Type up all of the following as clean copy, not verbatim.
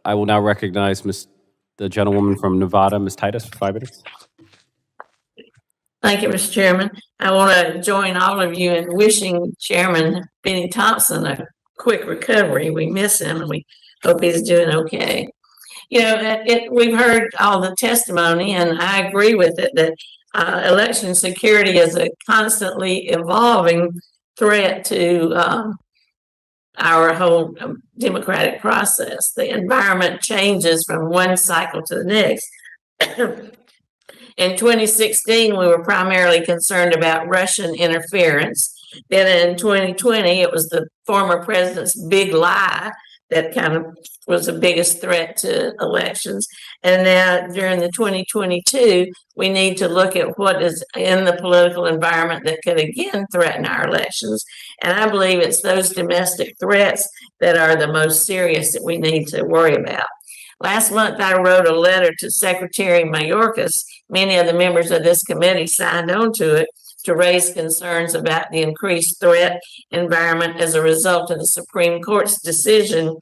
I will now recognize the gentlewoman from Nevada, Ms. Titus, for 5 minutes. Thank you, Mr. Chairman. I want to join all of you in wishing Chairman Benny Thompson a quick recovery. We miss him and we hope he's doing okay. You know, we've heard all the testimony, and I agree with it that election security is a constantly evolving threat to our whole democratic process. The environment changes from one cycle to the next. In 2016, we were primarily concerned about Russian interference. Then in 2020, it was the former president's big lie that kind of was the biggest threat to elections. And now during the 2022, we need to look at what is in the political environment that could again threaten our elections. And I believe it's those domestic threats that are the most serious that we need to worry about. Last month, I wrote a letter to Secretary Mayorkas. Many of the members of this committee signed on to it to raise concerns about the increased threat environment as a result of the Supreme Court's decision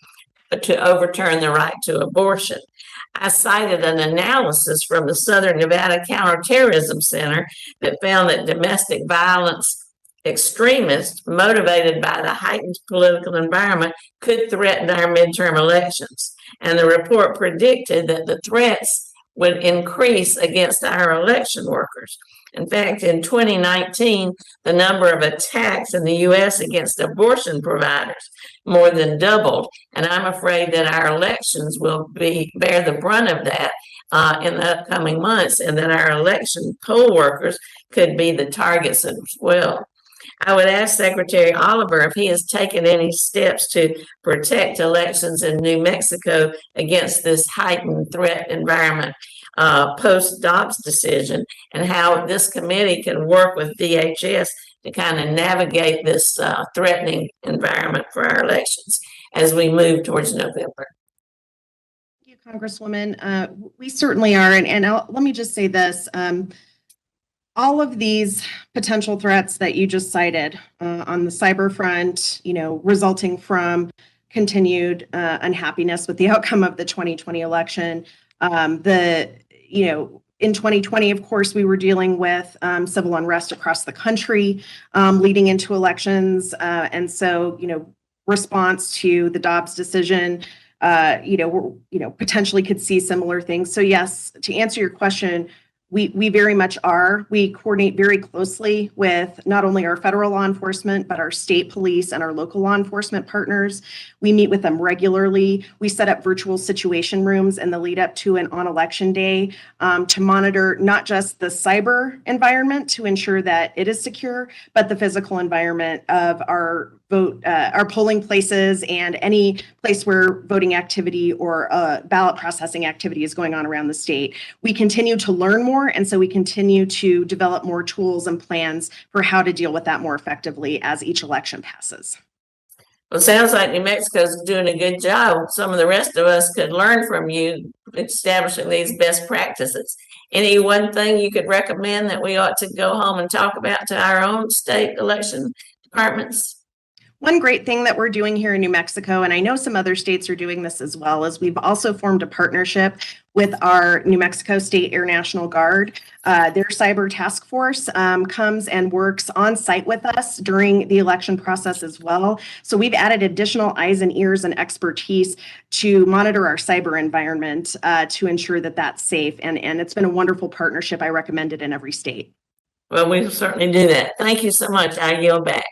to overturn the right to abortion. I cited an analysis from the Southern Nevada Counterterrorism Center that found that domestic violence extremists motivated by the heightened political environment could threaten our midterm elections. And the report predicted that the threats would increase against our election workers. In fact, in 2019, the number of attacks in the U.S. against abortion providers more than doubled. And I'm afraid that our elections will bear the brunt of that in the upcoming months, and that our election poll workers could be the targets as well. I would ask Secretary Oliver if he has taken any steps to protect elections in New Mexico against this heightened threat environment post Dobbs decision, and how this committee can work with DHS to kind of navigate this threatening environment for our elections as we move towards November. Thank you, Congresswoman. We certainly are, and let me just say this. All of these potential threats that you just cited on the cyber front, you know, resulting from continued unhappiness with the outcome of the 2020 election. In 2020, of course, we were dealing with civil unrest across the country leading into elections. And so, you know, response to the Dobbs decision, potentially could see similar things. So yes, to answer your question, we very much are. We coordinate very closely with not only our federal law enforcement, but our state police and our local law enforcement partners. We meet with them regularly. We set up virtual situation rooms in the lead up to and on election day to monitor not just the cyber environment to ensure that it is secure, but the physical environment of our polling places and any place where voting activity or ballot processing activity is going on around the state. We continue to learn more, and so we continue to develop more tools and plans for how to deal with that more effectively as each election passes. Well, it sounds like New Mexico's doing a good job. Some of the rest of us could learn from you establishing these best practices. Any one thing you could recommend that we ought to go home and talk about to our own state election departments? One great thing that we're doing here in New Mexico, and I know some other states are doing this as well, is we've also formed a partnership with our New Mexico State Air National Guard. Their cyber task force comes and works on site with us during the election process as well. So we've added additional eyes and ears and expertise to monitor our cyber environment to ensure that that's safe. And it's been a wonderful partnership. I recommend it in every state. Well, we certainly do that. Thank you so much. I yield back.